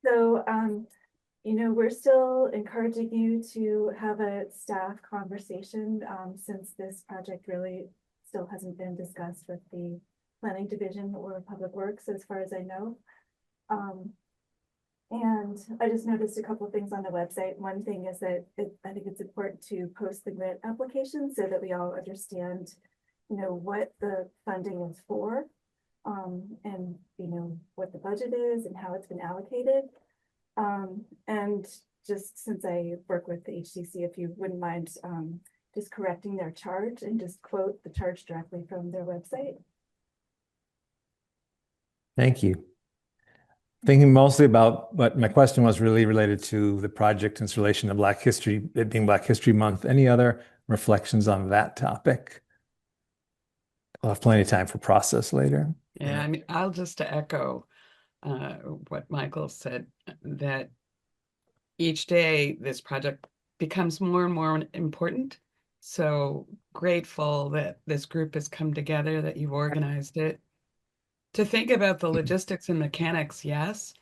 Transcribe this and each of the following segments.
So, we're still encouraging you to have a staff conversation, since this project really still hasn't been discussed with the planning division or public works, as far as I know. And I just noticed a couple of things on the website. One thing is that I think it's important to post the grant application so that we all understand, what the funding is for, and, what the budget is and how it's been allocated. And just since I work with the HCC, if you wouldn't mind, just correcting their charge and just quote the charge directly from their website. Thank you. Thinking mostly about what my question was really related to the project installation of Black History, it being Black History Month. Any other reflections on that topic? We'll have plenty of time for process later. Yeah, I mean, I'll just echo what Michael said, that each day this project becomes more and more important. So grateful that this group has come together, that you've organized it. To think about the logistics and mechanics, yes,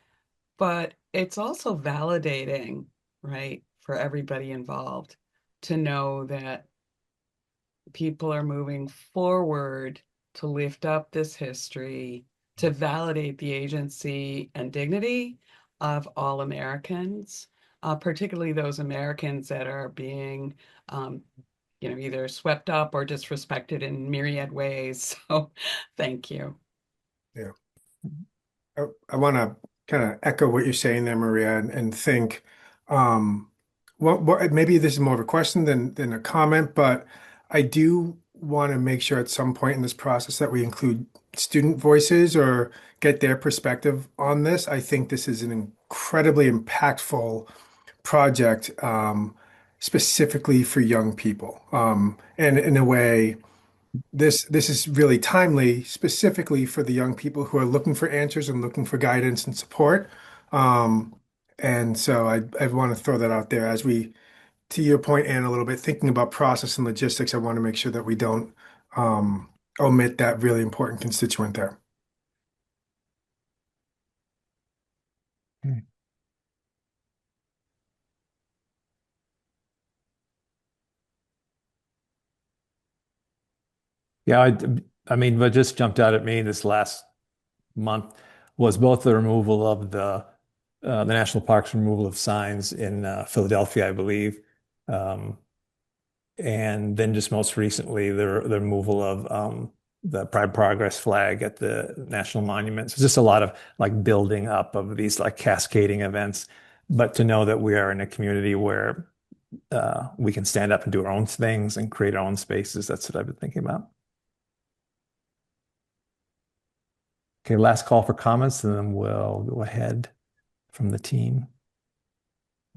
but it's also validating, right, for everybody involved to know that people are moving forward to lift up this history, to validate the agency and dignity of all Americans, particularly those Americans that are being, either swept up or disrespected in myriad ways. So thank you. Yeah. I want to kind of echo what you're saying there, Maria, and think, what maybe this is more of a question than a comment, but I do want to make sure at some point in this process that we include student voices or get their perspective on this. I think this is an incredibly impactful project, specifically for young people. And in a way, this is really timely, specifically for the young people who are looking for answers and looking for guidance and support. And so I want to throw that out there as we, to your point, Anne, a little bit, thinking about process and logistics. I want to make sure that we don't omit that really important constituent there. Okay. Yeah, I mean, what just jumped out at me this last month was both the removal of the national parks removal of signs in Philadelphia, I believe, and then just most recently the removal of the Pride Progress flag at the national monuments. It's just a lot of like building up of these like cascading events, but to know that we are in a community where we can stand up and do our own things and create our own spaces. That's what I've been thinking about. Okay, last call for comments, and then we'll go ahead from the team.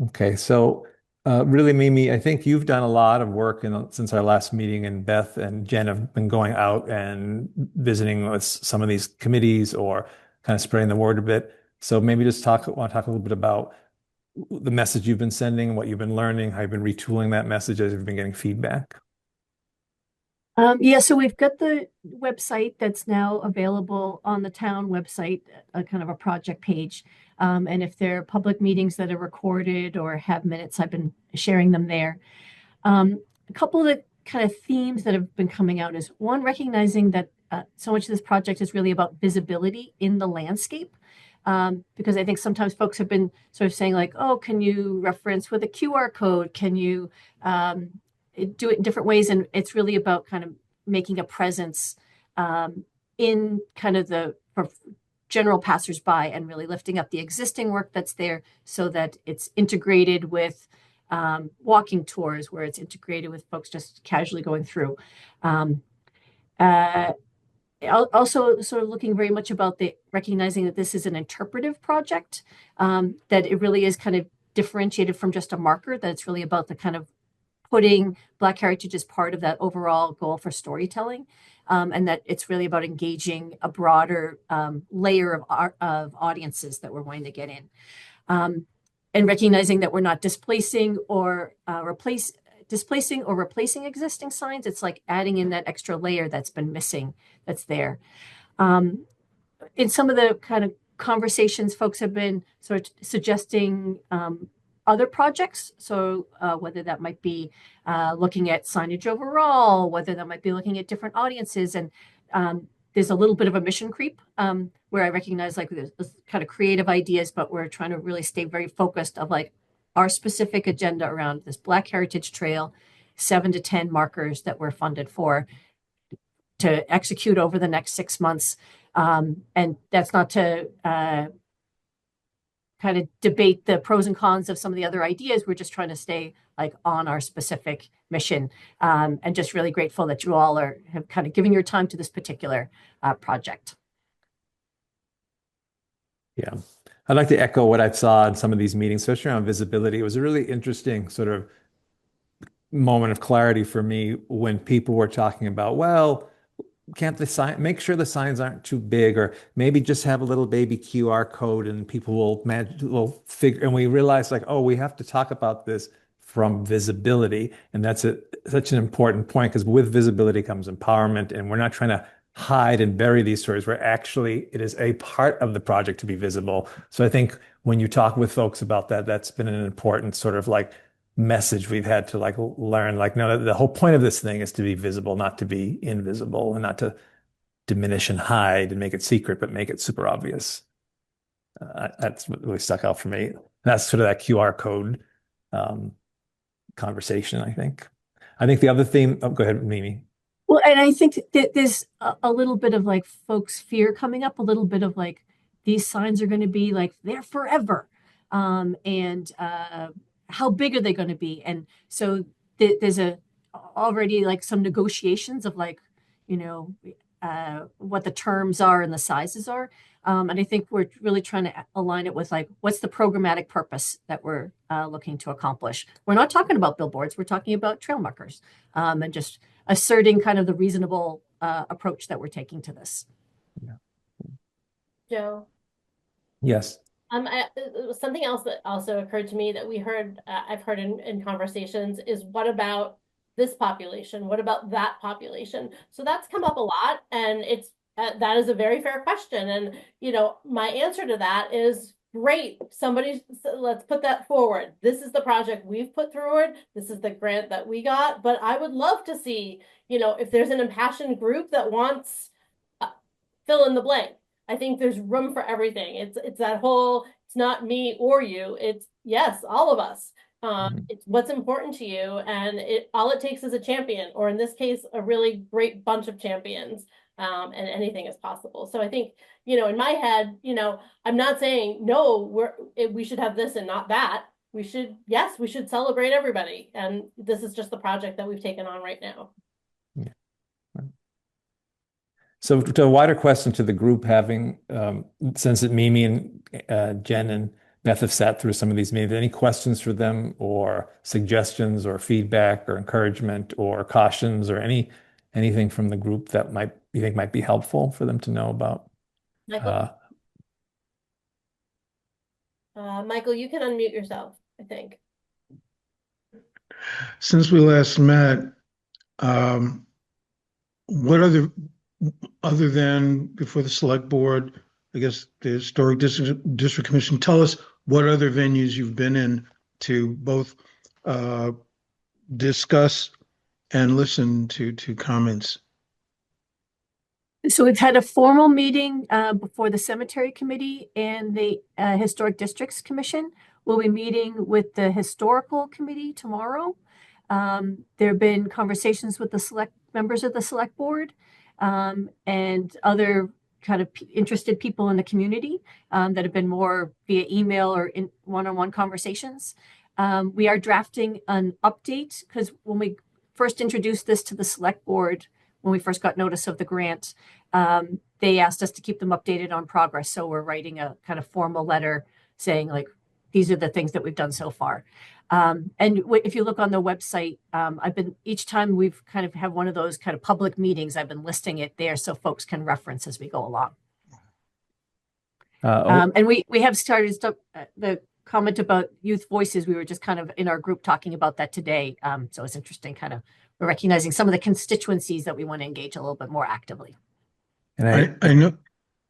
Okay, so really, Mimi, I think you've done a lot of work since our last meeting, and Beth and Jen have been going out and visiting with some of these committees or kind of spreading the word a bit. So maybe just want to talk a little bit about the message you've been sending, what you've been learning, how you've been retooling that message as you've been getting feedback. Yeah, so we've got the website that's now available on the town website, a kind of a project page. And if there are public meetings that are recorded or have minutes, I've been sharing them there. A couple of the kind of themes that have been coming out is one, recognizing that so much of this project is really about visibility in the landscape. Because I think sometimes folks have been sort of saying like, oh, can you reference with a QR code? Can you do it in different ways? And it's really about kind of making a presence in kind of the general passersby and really lifting up the existing work that's there so that it's integrated with walking tours, where it's integrated with folks just casually going through. Also sort of looking very much about the recognizing that this is an interpretive project, that it really is kind of differentiated from just a marker, that it's really about the kind of putting Black heritage as part of that overall goal for storytelling, and that it's really about engaging a broader layer of audiences that we're going to get in, and recognizing that we're not displacing or replacing existing signs. It's like adding in that extra layer that's been missing, that's there. In some of the kind of conversations, folks have been sort of suggesting other projects. So whether that might be looking at signage overall, whether that might be looking at different audiences. And there's a little bit of a mission creep where I recognize like there's kind of creative ideas, but we're trying to really stay very focused of like our specific agenda around this Black Heritage Trail, 7 to 10 markers that we're funded for to execute over the next 6 months. And that's not to kind of debate the pros and cons of some of the other ideas. We're just trying to stay like on our specific mission, and just really grateful that you all have kind of given your time to this particular project. Yeah. I'd like to echo what I saw in some of these meetings, especially around visibility. It was a really interesting sort of moment of clarity for me when people were talking about, well, can't the sign make sure the signs aren't too big, or maybe just have a little baby QR code and people will figure. And we realized like, oh, we have to talk about this from visibility, and that's such an important point, because with visibility comes empowerment, and we're not trying to hide and bury these stories. Where actually it is a part of the project to be visible. So I think when you talk with folks about that, that's been an important sort of like message we've had to like learn, like, no, the whole point of this thing is to be visible, not to be invisible, and not to diminish and hide and make it secret, but make it super obvious. That's what really stuck out for me. And that's sort of that QR code conversation, I think. I think the other theme, oh, go ahead, Mimi. Well, and I think that there's a little bit of like folks' fear coming up, a little bit of like these signs are going to be like they're forever. And how big are they going to be? And so there's already like some negotiations of like, you know, what the terms are and the sizes are. And I think we're really trying to align it with like, what's the programmatic purpose that we're looking to accomplish? We're not talking about billboards. We're talking about trail markers, and just asserting kind of the reasonable approach that we're taking to this. Yeah. Joe. Yes. Something else that also occurred to me that I've heard in conversations is, what about this population? What about that population? So that's come up a lot, and that is a very fair question. And, you know, my answer to that is, great, let's put that forward. This is the project we've put forward. This is the grant that we got. But I would love to see, you know, if there's an impassioned group that wants fill in the blank. I think there's room for everything. It's that whole, it's not me or you. It's yes, all of us. It's what's important to you, and all it takes is a champion, or in this case, a really great bunch of champions. And anything is possible. So I think, you know, in my head, you know, I'm not saying no, we should have this and not that. We should celebrate everybody, and this is just the project that we've taken on right now. So to a wider question to the group, having since that Mimi and Jen and Beth have sat through some of these meetings, any questions for them, or suggestions, or feedback, or encouragement, or cautions, or anything from the group that you think might be helpful for them to know about? Michael, you can unmute yourself, I think. Since we last met, what other than before the select board, I guess the Historic District Commission, tell us what other venues you've been in to both discuss and listen to comments. So we've had a formal meeting before the Cemetery Committee and the Historic Districts Commission. We'll be meeting with the Historical Committee tomorrow. There have been conversations with the members of the Select Board and other kind of interested people in the community that have been more via email or in one-on-one conversations. We are drafting an update, because when we first introduced this to the Select Board, when we first got notice of the grant, they asked us to keep them updated on progress. So we're writing a kind of formal letter saying like, these are the things that we've done so far. And if you look on the website, each time we've kind of have one of those kind of public meetings, I've been listing it there so folks can reference as we go along. And we have started the comment about youth voices. We were just kind of in our group talking about that today. So it's interesting, kind of we're recognizing some of the constituencies that we want to engage a little bit more actively. And I know.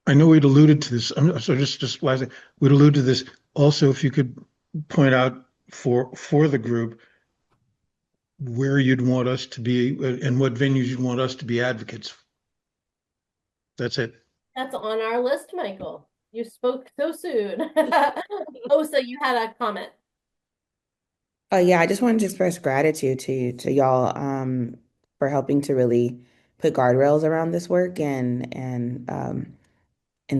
I know we'd alluded to this. So just last thing, we'd alluded to this. Also, if you could point out for the group where you'd want us to be and what venues you'd want us to be advocates. That's it. That's on our list, Michael. You spoke so soon. Oh, so you had a comment. Yeah, I just wanted to express gratitude to y'all for helping to really put guardrails around this work and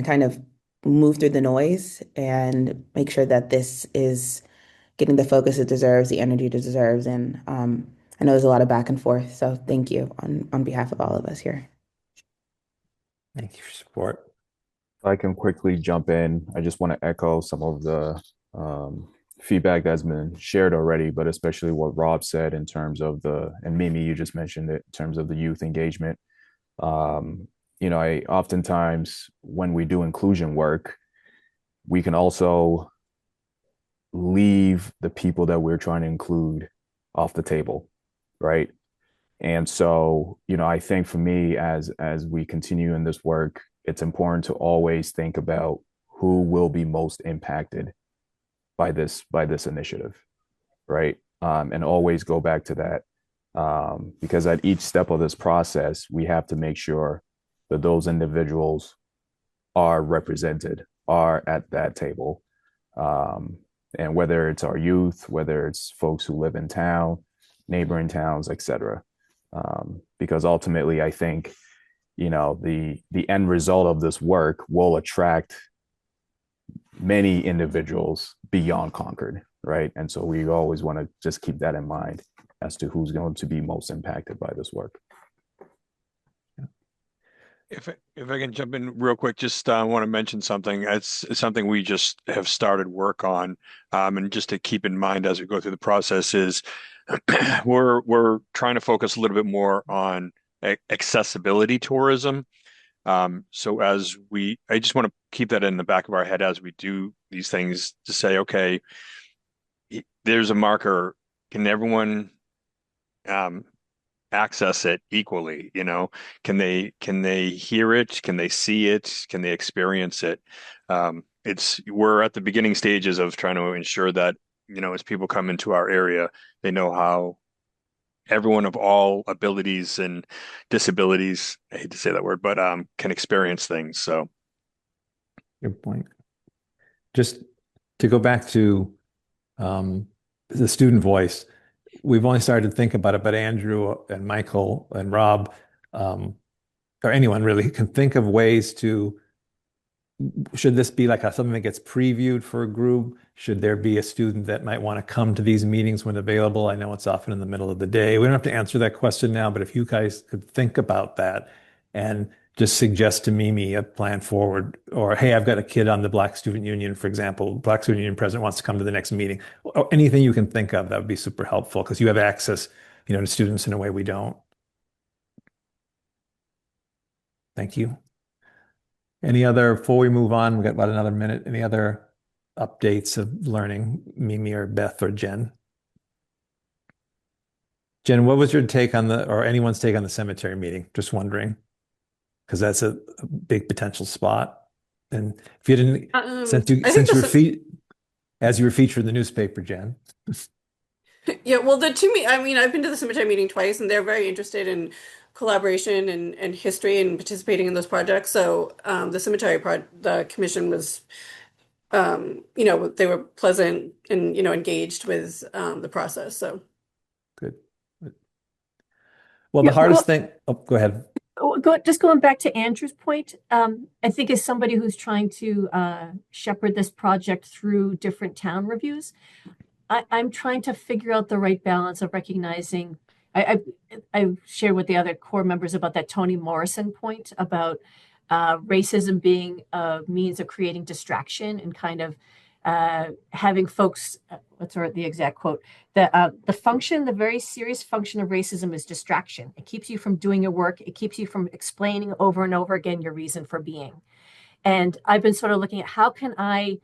kind of move through the noise and make sure that this is getting the focus it deserves, the energy it deserves. And I know there's a lot of back and forth. So thank you on behalf of all of us here. Thank you for support. If I can quickly jump in, I just want to echo some of the feedback that's been shared already, but especially what Rob said in terms of and Mimi, you just mentioned it, in terms of the youth engagement. I oftentimes, when we do inclusion work, we can also leave the people that we're trying to include off the table, right? And so, I think for me, as we continue in this work, it's important to always think about who will be most impacted by this initiative, right? And always go back to that, because at each step of this process, we have to make sure that those individuals are represented, are at that table. And whether it's our youth, whether it's folks who live in town, neighboring towns, et cetera. Because ultimately, I think, the end result of this work will attract many individuals beyond Concord, right? And so we always want to just keep that in mind as to who's going to be most impacted by this work. If I can jump in real quick, just want to mention something. It's something we just have started work on, and just to keep in mind as we go through the process is we're trying to focus a little bit more on accessibility tourism. So I just want to keep that in the back of our head as we do these things to say, okay, there's a marker. Can everyone access it equally? Can they hear it? Can they see it? Can they experience it? We're at the beginning stages of trying to ensure that, as people come into our area, they know how everyone of all abilities and disabilities, I hate to say that word, but can experience things. So Good point. Just to go back to the student voice, we've only started to think about it, but Andrew and Michael and Rob, or anyone really, can think of ways to, should this be like something that gets previewed for a group? Should there be a student that might want to come to these meetings when available? I know it's often in the middle of the day. We don't have to answer that question now, but if you guys could think about that and just suggest to Mimi a plan forward, or, hey, I've got a kid on the Black Student Union, for example, Black Student Union president wants to come to the next meeting, or anything you can think of, that would be super helpful, because you have access, to students in a way we don't. Thank you. Before we move on, we've got about another minute. Any other updates of learning, Mimi or Beth or Jen? Jen, what was your take or anyone's take on the cemetery meeting? Just wondering, because that's a big potential spot. And if you didn't, as you were featured in the newspaper, Jen. Yeah, well, I've been to the cemetery meeting twice, and they're very interested in collaboration and history and participating in those projects. So the commission was, they were pleasant and, engaged with the process. So good. Well, the hardest thing, go ahead. Just going back to Andrew's point, I think as somebody who's trying to shepherd this project through different town reviews, I'm trying to figure out the right balance of recognizing. I shared with the other core members about that Toni Morrison point about racism being a means of creating distraction and kind of having folks, what's the exact quote? The very serious function of racism is distraction. It keeps you from doing your work. It keeps you from explaining over and over again your reason for being. And I've been sort of looking at how can I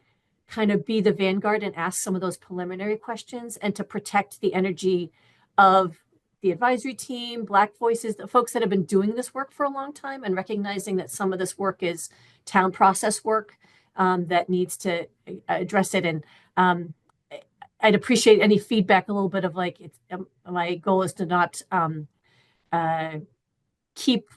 kind of be the vanguard and ask some of those preliminary questions and to protect the energy of the advisory team, Black Voices, the folks that have been doing this work for a long time, and recognizing that some of this work is town process work that needs to address it. And I'd appreciate any feedback, a little bit of like, my goal is to not keep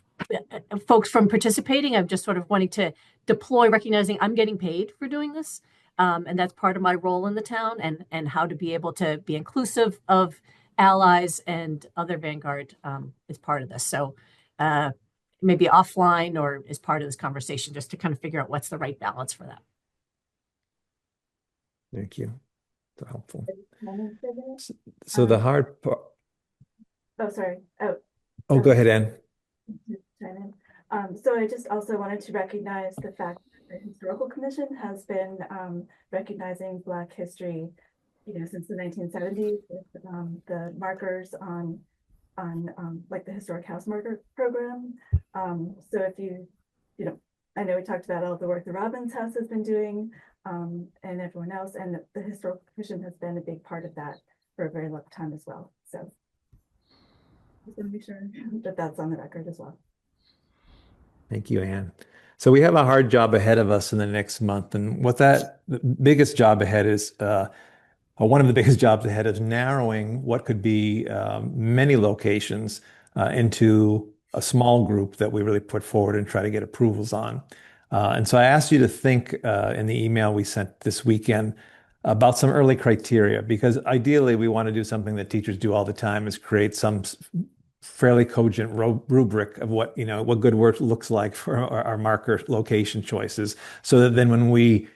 folks from participating. I'm just sort of wanting to deploy, recognizing I'm getting paid for doing this. And that's part of my role in the town, and how to be able to be inclusive of allies and other Vanguard is part of this. So maybe offline or as part of this conversation, just to kind of figure out what's the right balance for that. Thank you. So helpful. Comment for that? So the hard part. Oh, sorry. Oh, go ahead, Ann. Chime in. So I just also wanted to recognize the fact that the Historical Commission has been recognizing Black history, since the 1970s with the markers on like the Historic House Marker Program. So if I know we talked about all the work the Robbins House has been doing, and everyone else, and the Historical Commission has been a big part of that for a very long time as well. So just want to make sure that that's on the record as well. Thank you, Ann. So we have a hard job ahead of us in the next month, and the biggest job ahead is, one of the biggest jobs ahead is narrowing what could be many locations into a small group that we really put forward and try to get approvals on. And so I asked you to think in the email we sent this weekend about some early criteria, because ideally we want to do something that teachers do all the time, is create some fairly cogent rubric of what good work looks like for our marker location choices, so that then when we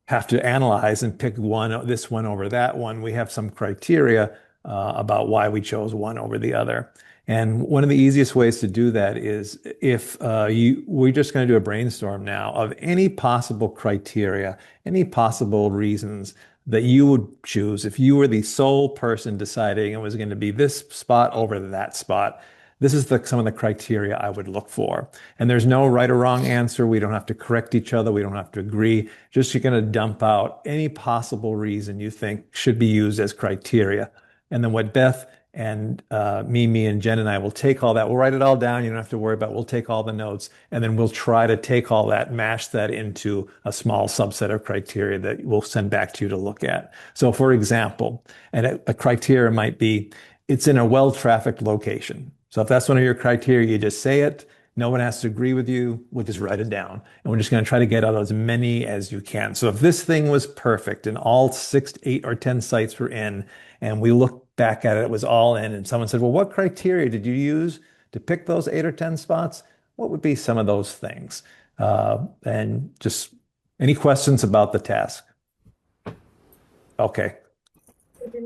have to analyze and pick this one over that one, we have some criteria about why we chose one over the other. And one of the easiest ways to do that is if we're just going to do a brainstorm now of any possible criteria, any possible reasons that you would choose if you were the sole person deciding it was going to be this spot over that spot. This is some of the criteria I would look for. And there's no right or wrong answer. We don't have to correct each other. We don't have to agree. Just you're going to dump out any possible reason you think should be used as criteria. And then what Beth and Mimi and Jen and I will take all that. We'll write it all down. You don't have to worry about it. We'll take all the notes, and then we'll try to take all that, mash that into a small subset of criteria that we'll send back to you to look at. So for example, and a criteria might be, it's in a well-trafficked location. So if that's one of your criteria, you just say it. No one has to agree with you. We'll just write it down. And we're just going to try to get out as many as you can. So if this thing was perfect and all 6, 8, or 10 sites were in, and we looked back at it, it was all in, and someone said, well, what criteria did you use to pick those 8 or 10 spots? What would be some of those things? And just any questions about the task? Okay,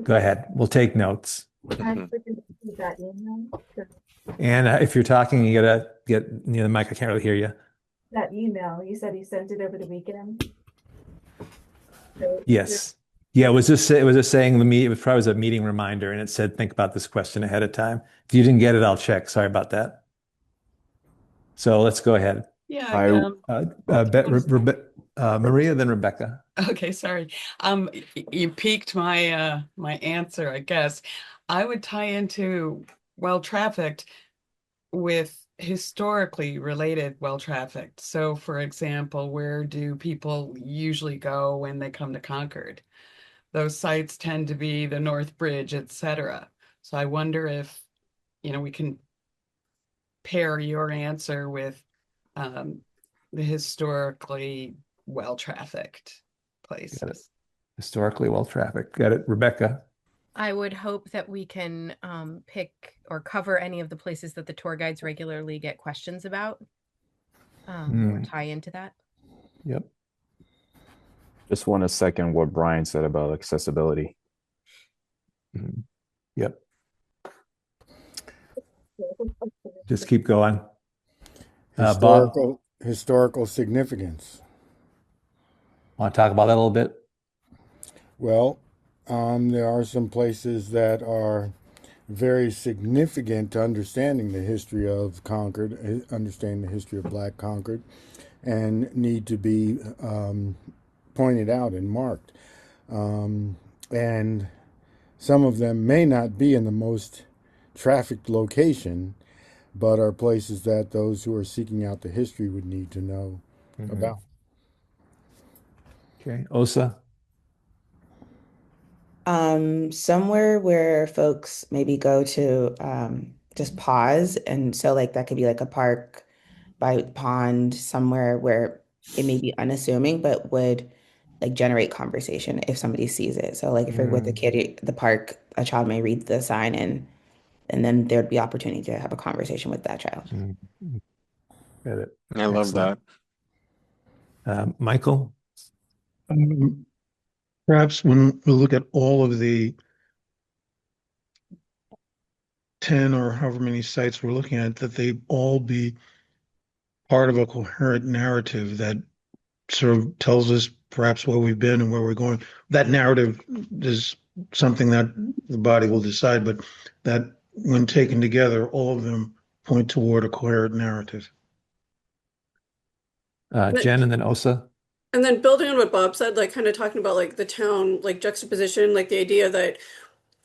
go ahead. We'll take notes. And if you're talking, you gotta get near the mic. I can't really hear you. That email, you said you sent it over the weekend. So Yes. Yeah, it was just saying it was probably a meeting reminder, and it said think about this question ahead of time. If you didn't get it, I'll check. Sorry about that. So let's go ahead. Yeah. Maria, then Rebecca. Okay, sorry. You piqued my my answer, I guess. I would tie into well-trafficked with historically related well-trafficked. So for example, where do people usually go when they come to Concord? Those sites tend to be the North Bridge, etc. So I wonder if, we can pair your answer with the historically well-trafficked places. Got it. Historically well-trafficked. Got it. Rebecca. I would hope that we can pick or cover any of the places that the tour guides regularly get questions about, or tie into that. Yep. Just want to second what Brian said about accessibility. Yep. Just keep going. Bob, Historical significance. want to talk about that a little bit? Well, there are some places that are very significant to understanding the history of Concord, understanding the history of Black Concord, and need to be pointed out and marked. And some of them may not be in the most trafficked location, but are places that those who are seeking out the history would need to know about. Okay, Osa. Somewhere where folks maybe go to just pause. And so like that could be like a park by a pond, somewhere where it may be unassuming, but would like generate conversation if somebody sees it. So like if you're with a kid at the park, a child may read the sign and then there'd be opportunity to have a conversation with that child. Got it. I love that. Michael. Perhaps when we look at all of the 10 or however many sites we're looking at, that they all be part of a coherent narrative that sort of tells us perhaps where we've been and where we're going. That narrative is something that the body will decide, but that when taken together, all of them point toward a coherent narrative. Jen and then Osa. And then building on what Bob said, like kind of talking about like the town, like juxtaposition, like the idea that,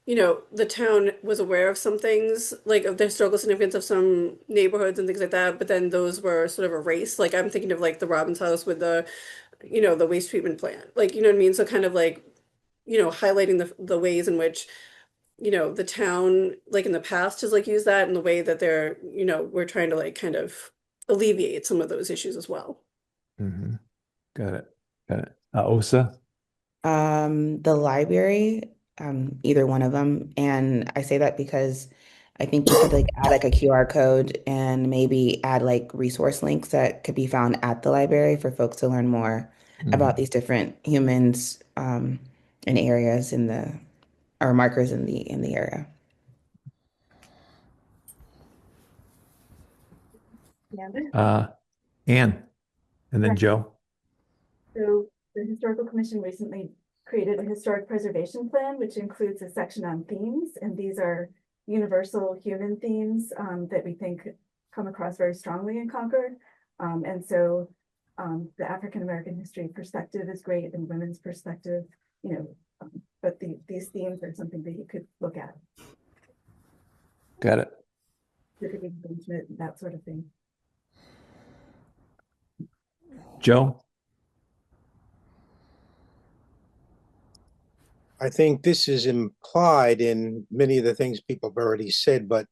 you know, the town was aware of some things, like of the historical significance of some neighborhoods and things like that, but then those were sort of erased. Like I'm thinking of like the Robbins House with the, you know, the waste treatment plant, like, you know what I mean? So kind of like, you know, highlighting the ways in which, you know, the town, like in the past has like used that in the way that they're, you know, we're trying to like kind of alleviate some of those issues as well. Got it. Got it. Osa. The library, either one of them. And I say that because I think you could like add like a QR code and maybe add like resource links that could be found at the library for folks to learn more about these different humans and areas in the or markers in the area. Anne, and then Joe. So the Historical Commission recently created a historic preservation plan, which includes a section on themes, and these are universal human themes that we think come across very strongly in Concord. And so the African American history perspective is great, and women's perspective, you know, but these themes are something that you could look at. Got it. Civic engagement, that sort of thing. Joe. I think this is implied in many of the things people have already said, but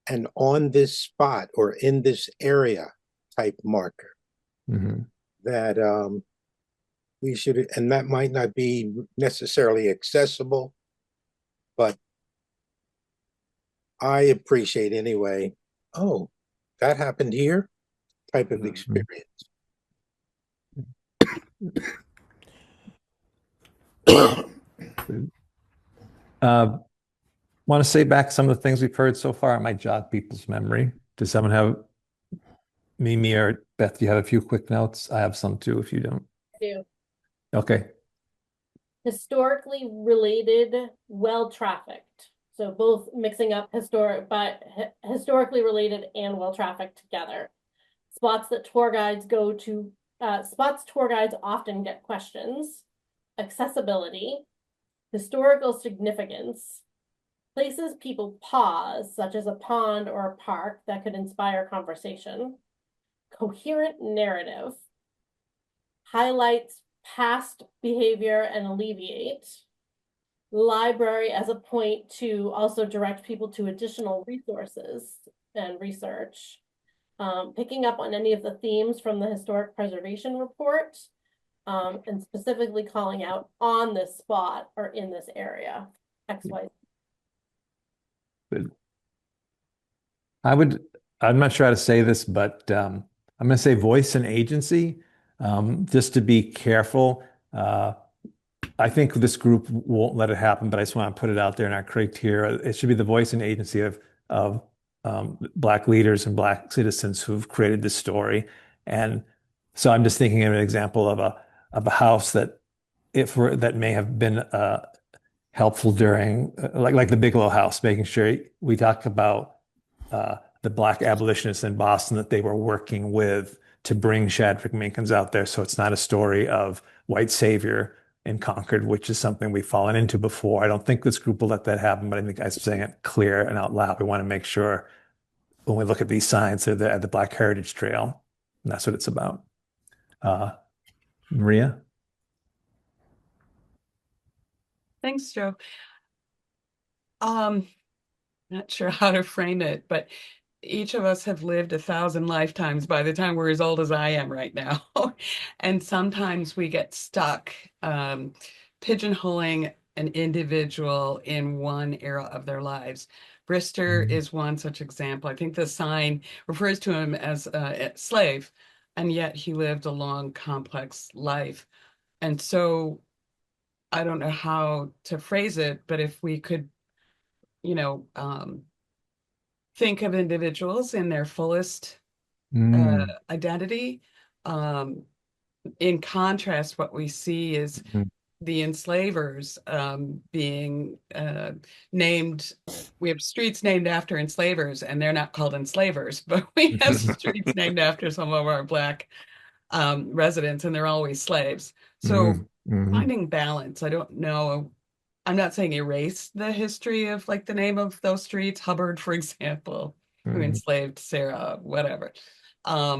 an on this spot or in this area type marker that we should, and that might not be necessarily accessible, but I appreciate anyway, oh, that happened here type of experience. Want to say back some of the things we've heard so far. It might jog people's memory. Does someone have, Mimi or Beth, do you have a few quick notes? I have some too, if you don't. I do. Okay. Historically related, well trafficked. So both mixing up historically related and well trafficked together. Spots that tour guides go to, spots tour guides often get questions. Accessibility, historical significance, places people pause, such as a pond or a park that could inspire conversation, coherent narrative, highlights past behavior and alleviate, library as a point to also direct people to additional resources and research, picking up on any of the themes from the historic preservation report, and specifically calling out on this spot or in this area, XY. Good. I'm not sure how to say this, but I'm going to say voice and agency, just to be careful. I think this group won't let it happen, but I just want to put it out there in our criteria. It should be the voice and agency of Black leaders and Black citizens who've created this story. And so I'm just thinking of an example of a house that that may have been helpful during like the Bigelow House, making sure we talk about the Black abolitionists in Boston that they were working with to bring Shadrach Minkins out there. So it's not a story of white savior in Concord, which is something we've fallen into before. I don't think this group will let that happen, but I think I'm saying it clear and out loud. We want to make sure when we look at these signs, they're at the Black Heritage Trail, and that's what it's about. Maria? Thanks, Joe. Not sure how to frame it, but each of us have lived 1,000 lifetimes by the time we're as old as I am right now. And sometimes we get stuck pigeonholing an individual in one era of their lives. Brister is one such example. I think the sign refers to him as a slave, and yet he lived a long, complex life. And so I don't know how to phrase it, but if we could, think of individuals in their fullest identity. In contrast, what we see is the enslavers being named. We have streets named after enslavers, and they're not called enslavers, but we have streets named after some of our Black residents, and they're always slaves. So finding balance, I don't know. I'm not saying erase the history of like the name of those streets, Hubbard, for example, who enslaved Sarah, whatever. I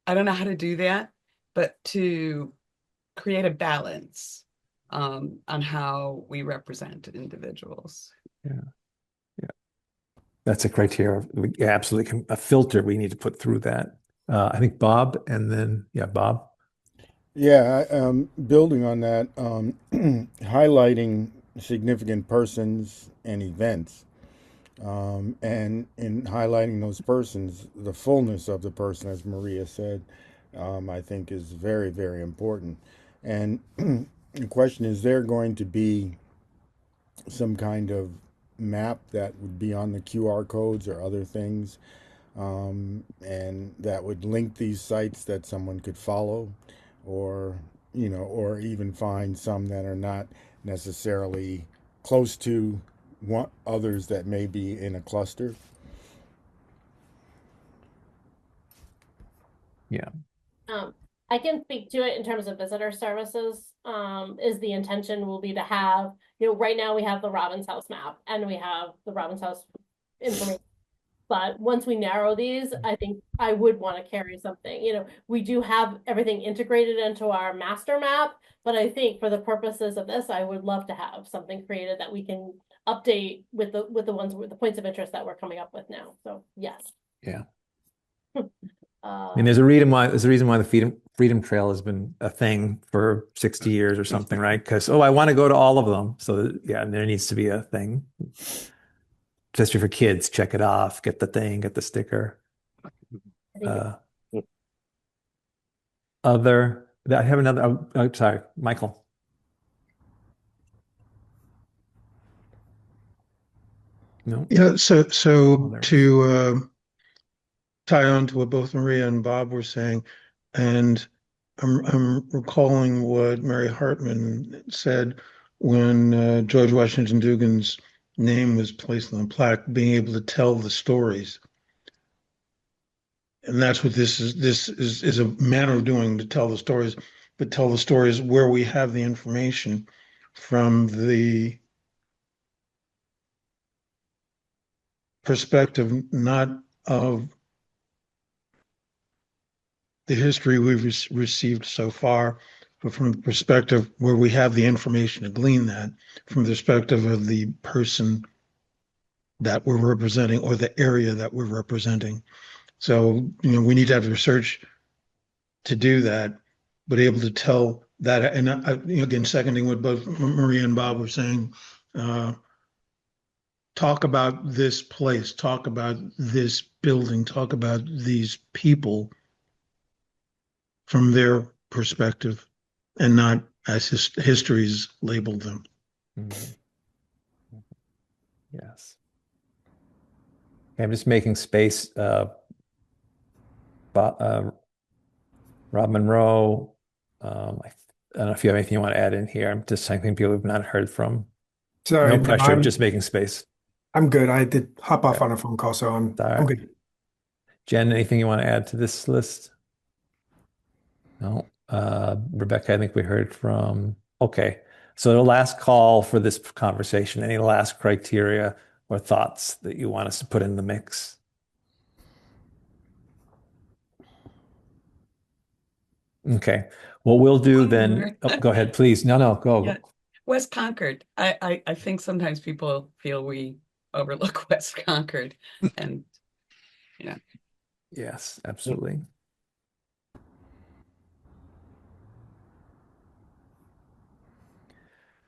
don't know how to do that, but to create a balance on how we represent individuals. Yeah. That's a criteria. Absolutely a filter we need to put through that. I think Bob, and then Bob. Yeah, building on that, highlighting significant persons and events, and in highlighting those persons, the fullness of the person, as Maria said, I think is very, very important. And the question is, there going to be some kind of map that would be on the QR codes or other things, and that would link these sites that someone could follow? Or even find some that are not necessarily close to others that may be in a cluster. Yeah. I can speak to it in terms of visitor services. Is the intention will be to have, right now we have the Robbins House map and we have the Robbins House information. But once we narrow these, I think I would want to carry something. We do have everything integrated into our master map, but I think for the purposes of this, I would love to have something created that we can update with the points of interest that we're coming up with now. So yes. Yeah. And there's a reason why the Freedom Trail has been a thing for 60 years or something, right? Because I want to go to all of them. So there needs to be a thing. Especially for kids, check it off, get the thing, get the sticker. I have another, sorry, Michael. No? Yeah, so to tie on to what both Maria and Bob were saying, and I'm recalling what Mary Hartman said when George Washington Dugan's name was placed on the plaque, being able to tell the stories. And that's what this is a manner of doing, to tell the stories, but tell the stories where we have the information from the perspective, not of the history we've received so far, but from the perspective where we have the information to glean that, from the perspective of the person that we're representing or the area that we're representing. So, we need to have research to do that, but able to tell that. And again, seconding what both Maria and Bob were saying, talk about this place, talk about this building, talk about these people from their perspective, and not as history's labeled them. Yes. Okay, I'm just making space. Rob Monroe. I don't know if you have anything you want to add in here. I'm just thinking people we've not heard from. Sorry, no pressure, just making space. I'm good. I did hop off on a phone call, so I'm good. Jen, anything you want to add to this list? No. Rebecca, I think we heard from Okay. So the last call for this conversation, any last criteria or thoughts that you want us to put in the mix? Okay. What we'll do One then, more. oh, go ahead, please. No, go. Yeah. West Concord. I think sometimes people feel we overlook West Concord, and yeah. Yes, absolutely.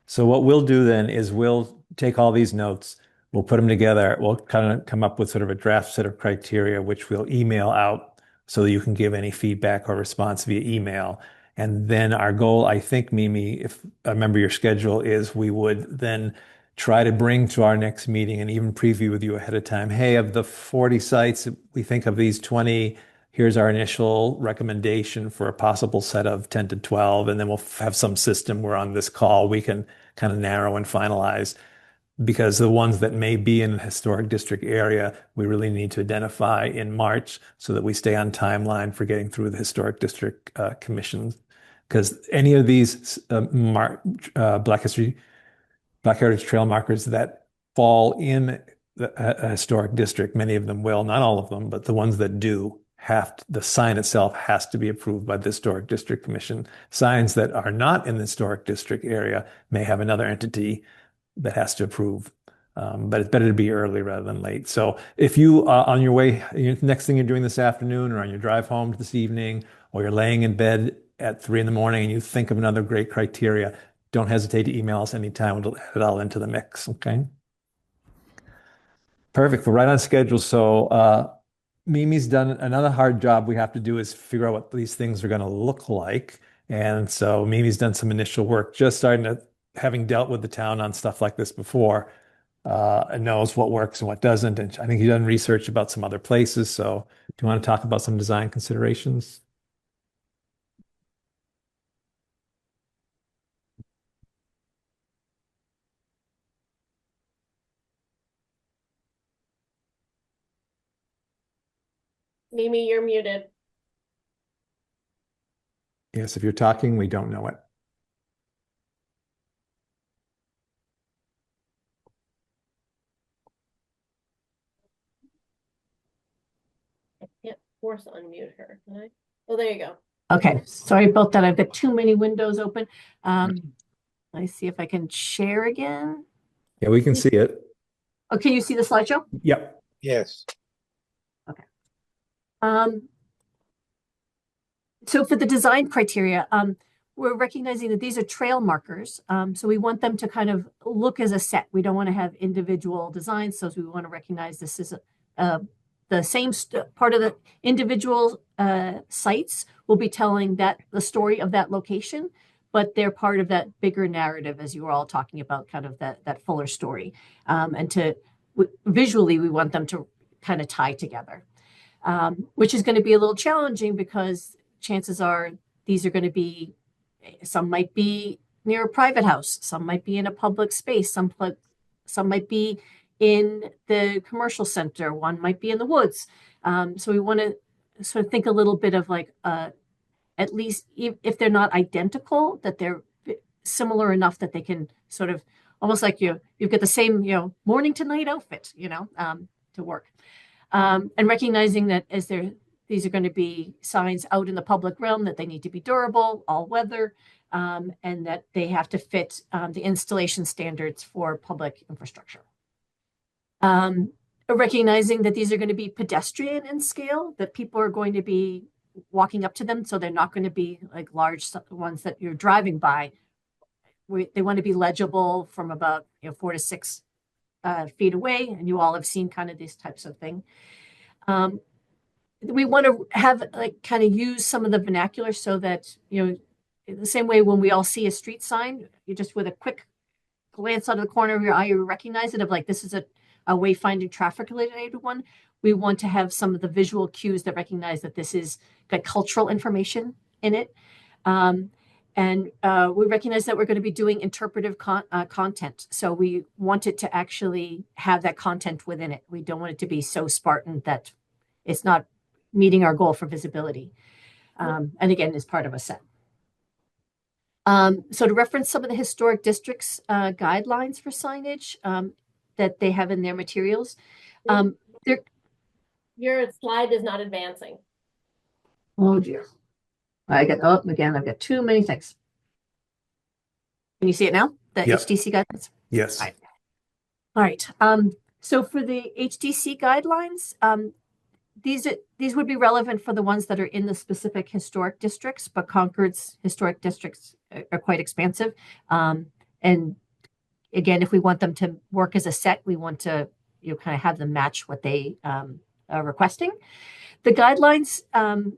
So what we'll do then is we'll take all these notes, we'll put them together, we'll kind of come up with sort of a draft set of criteria, which we'll email out so that you can give any feedback or response via email. And then our goal, I think, Mimi, if I remember your schedule, is we would then try to bring to our next meeting and even preview with you ahead of time, hey, of the 40 sites, we think of these 20, here's our initial recommendation for a possible set of 10 to 12, and then we'll have some system where on this call we can kind of narrow and finalize, because the ones that may be in the historic district area, we really need to identify in March so that we stay on timeline for getting through the historic district commissions. Because any of these Black Heritage Trail markers that fall in a historic district, many of them will, not all of them, but the ones that do, the sign itself has to be approved by the Historic District Commission. Signs that are not in the historic district area may have another entity that has to approve. But it's better to be early rather than late. So if you, on your way, next thing you're doing this afternoon or on your drive home this evening, or you're laying in bed at 3 in the morning and you think of another great criteria, don't hesitate to email us anytime. We'll add it all into the mix, okay? Perfect, we're right on schedule. So Mimi's done another hard job we have to do is figure out what these things are going to look like. And so Mimi's done some initial work, just starting to, having dealt with the town on stuff like this before, and knows what works and what doesn't. And I think you've done research about some other places. So do you want to talk about some design considerations? Mimi, you're muted. Yes, if you're talking, we don't know it. I can't force unmute her, can I? Oh, there you go. Okay, sorry about that. I've got too many windows open. Let's see if I can share again. Yeah, we can see it. Oh, can you see the slideshow? Yep. Yes. Okay. So for the design criteria, we're recognizing that these are trail markers. So we want them to kind of look as a set. We don't want to have individual designs. So we want to recognize this is the same part of the individual sites will be telling the story of that location, but they're part of that bigger narrative, as you were all talking about, kind of that fuller story. And visually, we want them to kind of tie together, which is going to be a little challenging because chances are these are going to be, some might be near a private house, some might be in a public space, some might be in the commercial center, one might be in the woods. So we want to sort of think a little bit of like, at least if they're not identical, that they're similar enough that they can sort of almost like you've got the same, morning to night outfit, to work. And recognizing that these are going to be signs out in the public realm, that they need to be durable, all weather, and that they have to fit the installation standards for public infrastructure. Recognizing that these are going to be pedestrian in scale, that people are going to be walking up to them, so they're not going to be like large ones that you're driving by. They want to be legible from about 4 to 6 feet away, and you all have seen kind of these types of thing. We want to have kind of use some of the vernacular so that the same way when we all see a street sign, you just with a quick glance out of the corner of your eye, you recognize it of like this is a wayfinding traffic related one. We want to have some of the visual cues that recognize that this is got cultural information in it. And we recognize that we're going to be doing interpretive content. So we want it to actually have that content within it. We don't want it to be so Spartan that it's not meeting our goal for visibility. And again, is part of a set. So to reference some of the historic districts guidelines for signage that they have in their materials, there. Your slide is not advancing. Oh dear. Again, I've got too many things. Can you see it now? The Yep. HDC guidelines? Yes. All right. So for the HDC guidelines, these would be relevant for the ones that are in the specific historic districts, but Concord's historic districts are quite expansive. And again, if we want them to work as a set, we want to kind of have them match what they are requesting. The guidelines,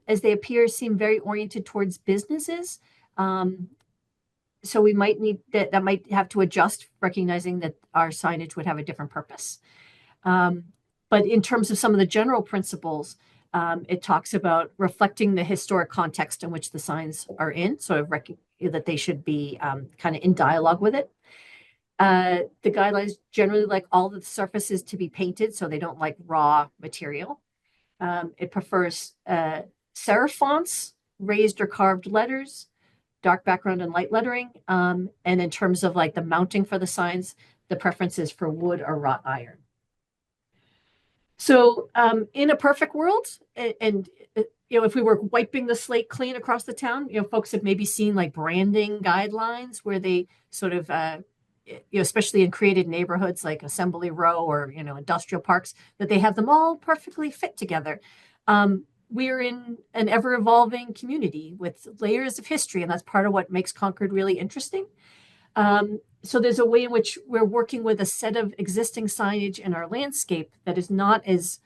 as they appear, seem very oriented towards businesses. So we might need that might have to adjust, recognizing that our signage would have a different purpose. But in terms of some of the general principles, it talks about reflecting the historic context in which the signs are in, sort of that they should be kind of in dialogue with it. The guidelines generally like all the surfaces to be painted, so they don't like raw material. It prefers serif fonts, raised or carved letters, dark background and light lettering. And in terms of like the mounting for the signs, the preference is for wood or wrought iron. So in a perfect world, and if we were wiping the slate clean across the town, folks have maybe seen like branding guidelines where they sort of especially in created neighborhoods like Assembly Row or industrial parks, that they have them all perfectly fit together. We're in an ever-evolving community with layers of history, and that's part of what makes Concord really interesting. So there's a way in which we're working with a set of existing signage in our landscape that is not as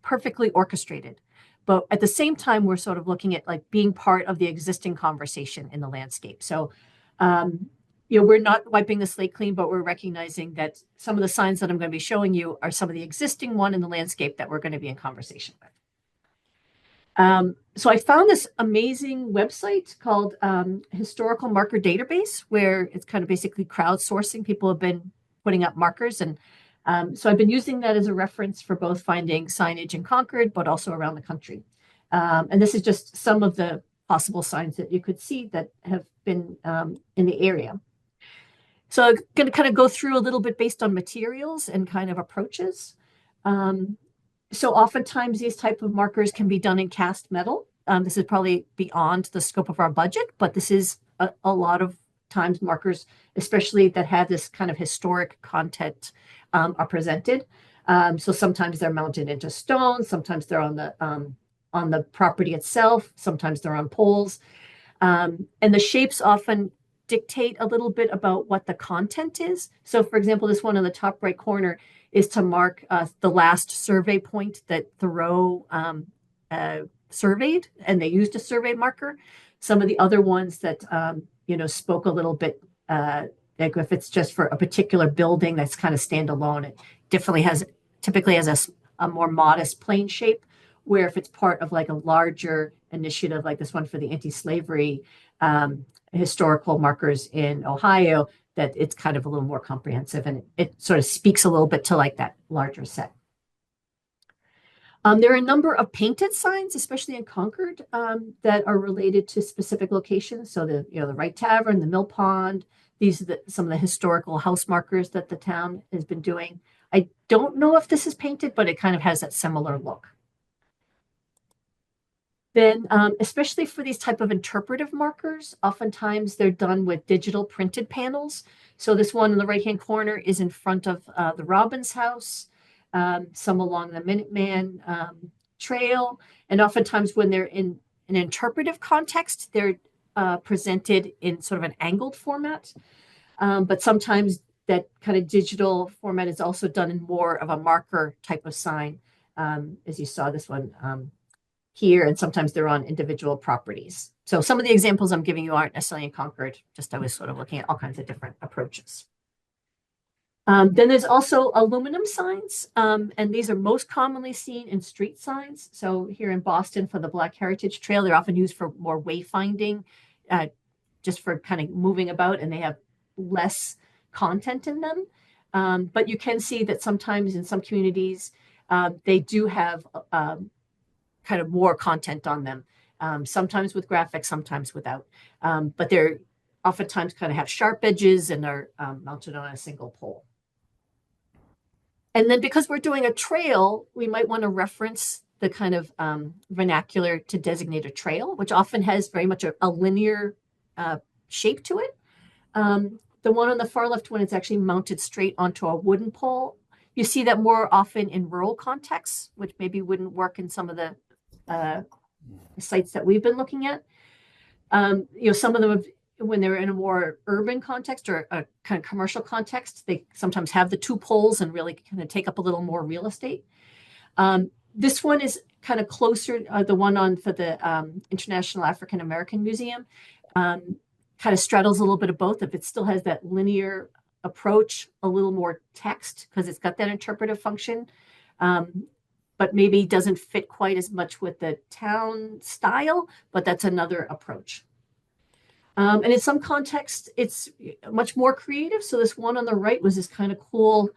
perfectly orchestrated. But at the same time, we're sort of looking at like being part of the existing conversation in the landscape. So we're not wiping the slate clean, but we're recognizing that some of the signs that I'm going to be showing you are some of the existing one in the landscape that we're going to be in conversation with. So I found this amazing website called Historical Marker Database, where it's kind of basically crowdsourcing. People have been putting up markers. And so I've been using that as a reference for both finding signage in Concord, but also around the country. And this is just some of the possible signs that you could see that have been in the area. So I'm going to kind of go through a little bit based on materials and kind of approaches. So oftentimes these type of markers can be done in cast metal. This is probably beyond the scope of our budget, but this is a lot of times markers, especially that have this kind of historic content, are presented. So sometimes they're mounted into stone, sometimes they're on the property itself, sometimes they're on poles. And the shapes often dictate a little bit about what the content is. So for example, this one in the top right corner is to mark the last survey point that Thoreau surveyed, and they used a survey marker. Some of the other ones that spoke a little bit, like if it's just for a particular building that's kind of standalone, it typically has a more modest plain shape, where if it's part of like a larger initiative, like this one for the anti-slavery historical markers in Ohio, that it's kind of a little more comprehensive, and it sort of speaks a little bit to like that larger set. There are a number of painted signs, especially in Concord, that are related to specific locations. So the Wright Tavern, the Mill Pond, these are some of the historical house markers that the town has been doing. I don't know if this is painted, but it kind of has that similar look. Then, especially for these type of interpretive markers, oftentimes they're done with digital printed panels. So this one in the right-hand corner is in front of the Robbins House, some along the Minuteman Trail. And oftentimes when they're in an interpretive context, they're presented in sort of an angled format. But sometimes that kind of digital format is also done in more of a marker type of sign, as you saw this one here, and sometimes they're on individual properties. So some of the examples I'm giving you aren't necessarily in Concord, just I was sort of looking at all kinds of different approaches. Then there's also aluminum signs, and these are most commonly seen in street signs. So here in Boston for the Black Heritage Trail, they're often used for more wayfinding, just for kind of moving about, and they have less content in them. But you can see that sometimes in some communities, they do have kind of more content on them. sometimes with graphics, sometimes without. But they're oftentimes kind of have sharp edges and are mounted on a single pole. And then because we're doing a trail, we might want to reference the kind of vernacular to designate a trail, which often has very much a linear shape to it. The one on the far left, when it's actually mounted straight onto a wooden pole, you see that more often in rural contexts, which maybe wouldn't work in some of the sites that we've been looking at. Some of them have, when they're in a more urban context or a kind of commercial context, they sometimes have the two poles and really kind of take up a little more real estate. This one is kind of closer, the one on for the International African American Museum, kind of straddles a little bit of both. If it still has that linear approach, a little more text, because it's got that interpretive function, but maybe doesn't fit quite as much with the town style, but that's another approach. And in some contexts, it's much more creative. So this one on the right was this kind of cool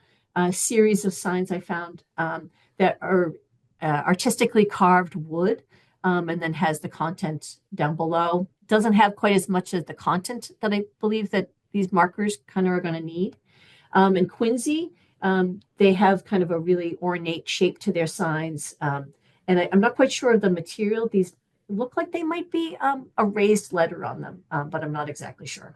series of signs I found that are artistically carved wood, and then has the content down below. Doesn't have quite as much as the content that I believe that these markers kind of are going to need. In Quincy, they have kind of a really ornate shape to their signs. And I'm not quite sure of the material. These look like they might be a raised letter on them, but I'm not exactly sure.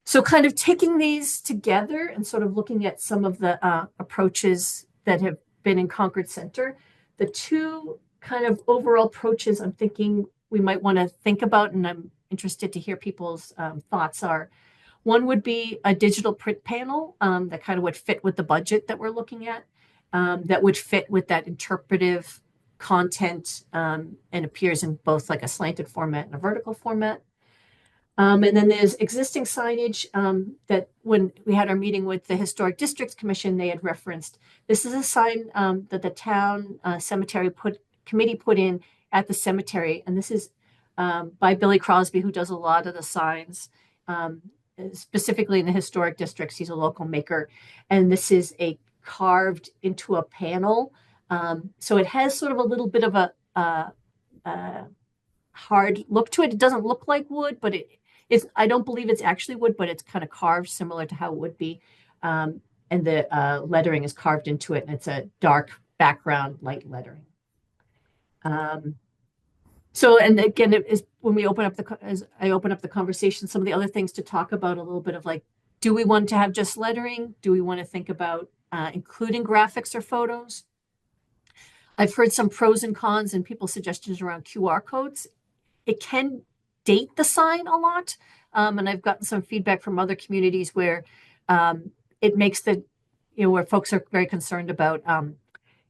So kind of taking these together and sort of looking at some of the approaches that have been in Concord Center, the two kind of overall approaches I'm thinking we might want to think about, and I'm interested to hear people's thoughts are, one would be a digital print panel that kind of would fit with the budget that we're looking at, that would fit with that interpretive content and appears in both like a slanted format and a vertical format. And then there's existing signage that when we had our meeting with the Historic Districts Commission, they had referenced. This is a sign that the town cemetery committee put in at the cemetery. And this is by Billy Crosby, who does a lot of the signs, specifically in the historic districts. He's a local maker. And this is a carved into a panel. So it has sort of a little bit of a hard look to it. It doesn't look like wood, but I don't believe it's actually wood, but it's kind of carved similar to how it would be. And the lettering is carved into it, and it's a dark background, light lettering. So, and again, it is when we open up as I open up the conversation, some of the other things to talk about a little bit of like, do we want to have just lettering? Do we want to think about including graphics or photos? I've heard some pros and cons and people's suggestions around QR codes. It can date the sign a lot. And I've gotten some feedback from other communities where it makes where folks are very concerned about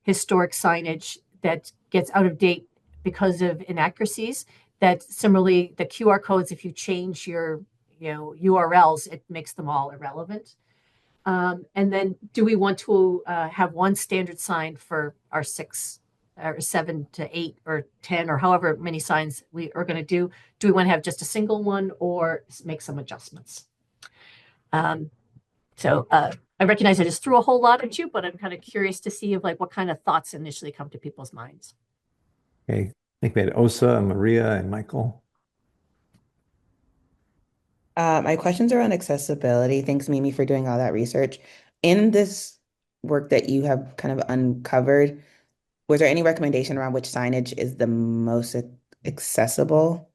historic signage that gets out of date because of inaccuracies. That similarly, the QR codes, if you change your URLs, it makes them all irrelevant. And then do we want to have one standard sign for our 6 or 7 to 8 or 10 or however many signs we are going to do? Do we want to have just a single one or make some adjustments? So I recognize I just threw a whole lot at you, but I'm kind of curious to see what kind of thoughts initially come to people's minds. Okay, I think we had Osa and Maria and Michael. My questions are on accessibility. Thanks, Mimi, for doing all that research. In this work that you have kind of uncovered, was there any recommendation around which signage is the most accessible?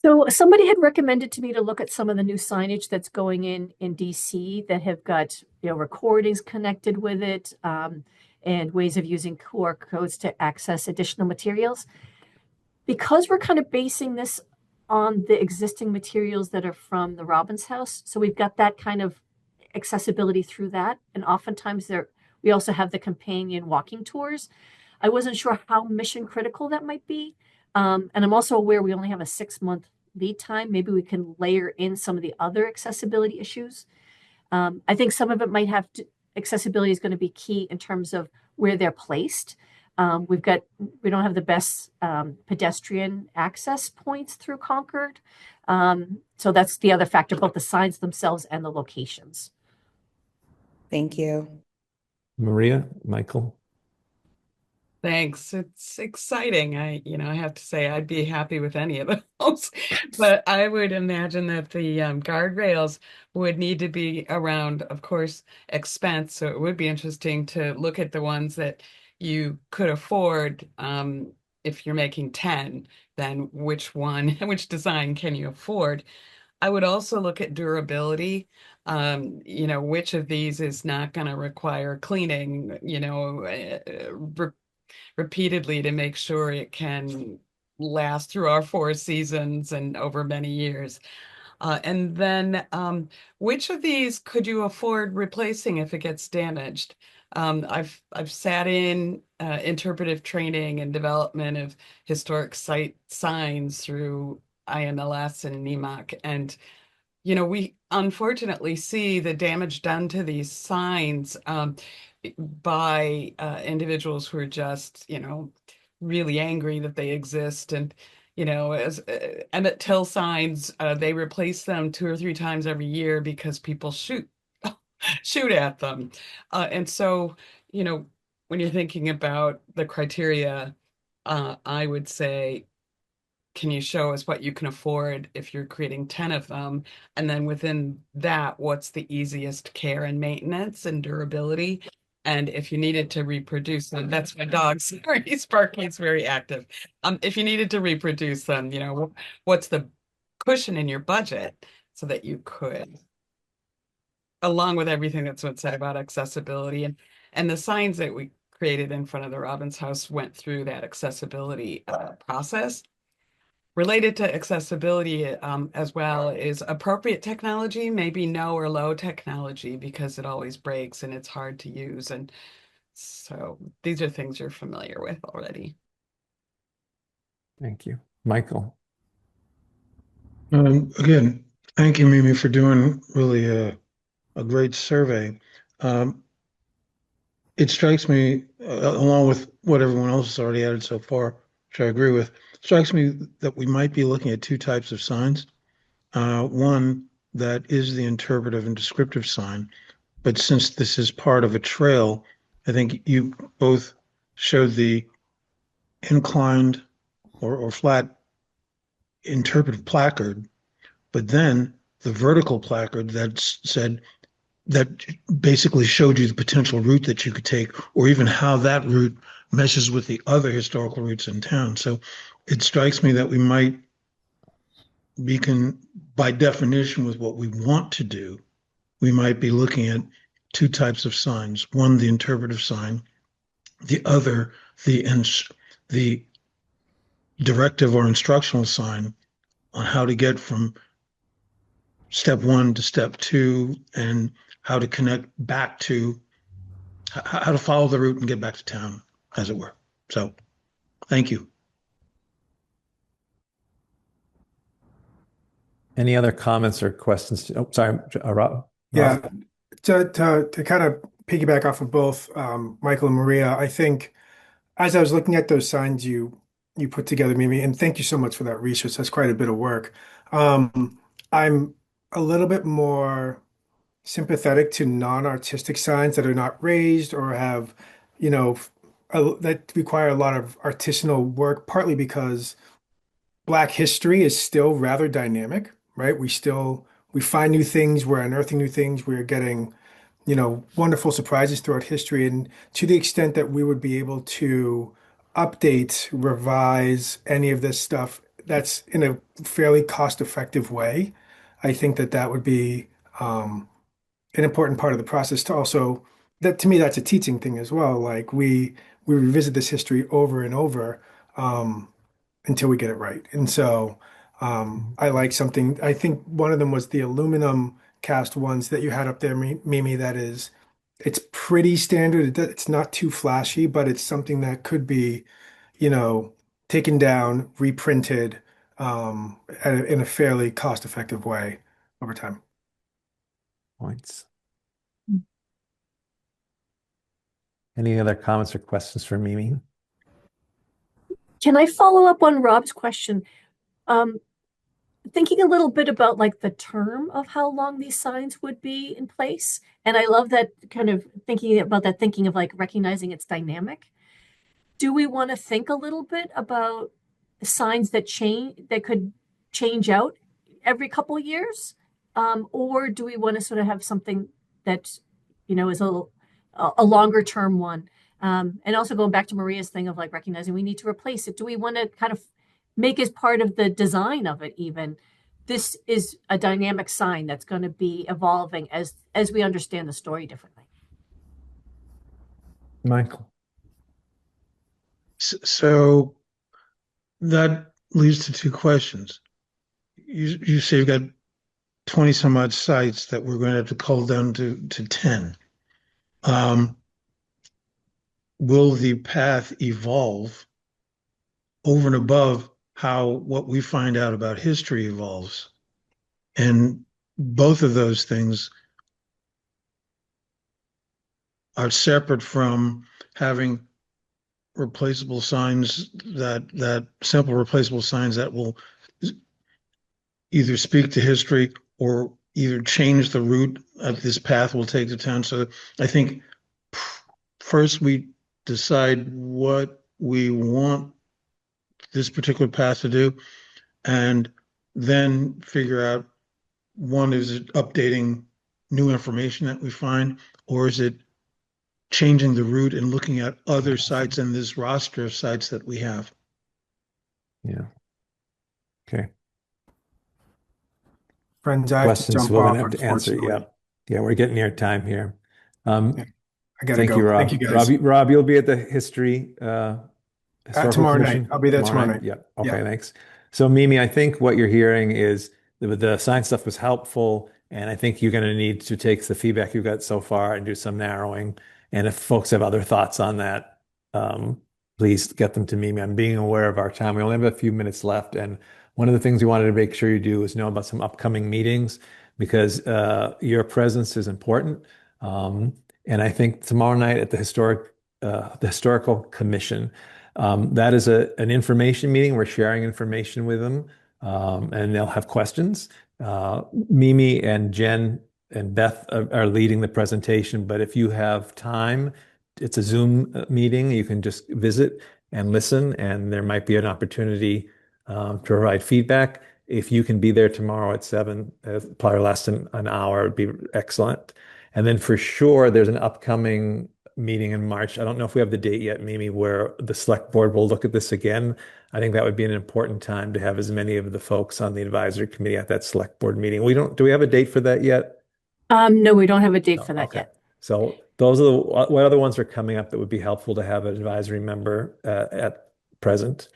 So somebody had recommended to me to look at some of the new signage that's going in DC that have got recordings connected with it, and ways of using QR codes to access additional materials. Because we're kind of basing this on the existing materials that are from the Robbins House, so we've got that kind of accessibility through that, and oftentimes we also have the companion walking tours. I wasn't sure how mission critical that might be. And I'm also aware we only have a 6-month lead time. Maybe we can layer in some of the other accessibility issues. I think some of it might have accessibility is going to be key in terms of where they're placed. We don't have the best pedestrian access points through Concord. So that's the other factor, both the signs themselves and the locations. Thank you. Maria, Michael. Thanks. It's exciting. I have to say I'd be happy with any of those, but I would imagine that the guardrails would need to be around, of course, expense. So it would be interesting to look at the ones that you could afford. If you're making 10, then which one, which design can you afford? I would also look at durability. Which of these is not going to require cleaning, repeatedly to make sure it can last through our 4 seasons and over many years. And then which of these could you afford replacing if it gets damaged? I've sat in interpretive training and development of historic site signs through IMLS and NEMAC, and we unfortunately see the damage done to these signs by individuals who are just, really angry that they exist. And, as Emmett Till signs, they replace them 2 or 3 times every year because people shoot at them. And so, when you're thinking about the criteria, I would say, can you show us what you can afford if you're creating 10 of them? And then within that, what's the easiest care and maintenance and durability? And if you needed to reproduce them, that's my dog. Sorry, he's barking. He's very active. If you needed to reproduce them, what's the cushion in your budget so that you could, along with everything that's been said about accessibility, and the signs that we created in front of the Robbins House went through that accessibility process. Related to accessibility as well is appropriate technology, maybe no or low technology, because it always breaks and it's hard to use. And so these are things you're familiar with already. Thank you. Michael. Again, thank you, Mimi, for doing really a great survey. It strikes me, along with what everyone else has already added so far, which I agree with, strikes me that we might be looking at 2 types of signs. One that is the interpretive and descriptive sign, but since this is part of a trail, I think you both showed the inclined or flat interpretive placard, but then the vertical placard that basically showed you the potential route that you could take, or even how that route meshes with the other historical routes in town. So it strikes me that we might be, by definition, with what we want to do, we might be looking at 2 types of signs. One, the interpretive sign, the other, the directive or instructional sign on how to get from step 1 to step 2 and how to connect back to, how to follow the route and get back to town, as it were. So thank you. Any other comments or questions? Oh, sorry, Rob. Yeah, to kind of piggyback off of both Michael and Maria, I think as I was looking at those signs you put together, Mimi, and thank you so much for that research. That's quite a bit of work. I'm a little bit more sympathetic to non-artistic signs that are not raised or have, that require a lot of artisanal work, partly because Black history is still rather dynamic, right? We find new things, we're unearthing new things, we're getting, wonderful surprises throughout history. And to the extent that we would be able to update, revise any of this stuff that's in a fairly cost-effective way, I think that would be an important part of the process to also, that to me, that's a teaching thing as well. Like we revisit this history over and over until we get it right. And so I like something, I think one of them was the aluminum cast ones that you had up there, Mimi, it's pretty standard. It's not too flashy, but it's something that could be, taken down, reprinted in a fairly cost-effective way over time. Points. Any other comments or questions for Mimi? Can I follow up on Rob's question? Thinking a little bit about like the term of how long these signs would be in place. And I love that kind of thinking of like recognizing it's dynamic. do we want to think a little bit about signs that could change out every couple years? Or do we want to sort of have something that, is a longer term one? And also going back to Maria's thing of like recognizing we need to replace it. Do we want to kind of make as part of the design of it even? This is a dynamic sign that's going to be evolving as we understand the story differently. Michael. So that leads to two questions. You say you've got 20 some odd sites that we're going to have to cull down to 10. Will the path evolve over and above what we find out about history evolves? And both of those things are separate from having replaceable signs that simple replaceable signs that will either speak to history or either change the route that this path will take to town. So I think first we decide what we want this particular path to do, and then figure out, one, is it updating new information that we find, or is it changing the route and looking at other sites in this roster of sites that we have? Yeah. Okay. Friends, I have to Questions jump we're off, gonna have to answer. Yeah. unfortunately. Yeah, we're getting near time here. I gotta Thank go. you, Rob. Thank you, guys. Rob, you'll be at the historical Tomorrow commission night. I'll be there tomorrow night. Yeah. Okay, Yeah. thanks. So Mimi, I think what you're hearing is the science stuff was helpful, and I think you're going to need to take the feedback you've got so far and do some narrowing. And if folks have other thoughts on that, please get them to Mimi. I'm being aware of our time. We only have a few minutes left, and one of the things we wanted to make sure you do is know about some upcoming meetings, because your presence is important. And I think tomorrow night at the Historical Commission, that is an information meeting. We're sharing information with them, and they'll have questions. Mimi and Jen and Beth are leading the presentation, but if you have time, it's a Zoom meeting. You can just visit and listen, and there might be an opportunity to provide feedback. If you can be there tomorrow at 7, probably less than an hour, would be excellent. And then for sure, there's an upcoming meeting in March. I don't know if we have the date yet, Mimi, where the select board will look at this again. I think that would be an important time to have as many of the folks on the advisory committee at that select board meeting. Do we have a date for that yet? No, we don't have a date for that Okay. yet. So those are what other ones are coming up that would be helpful to have an advisory member at present?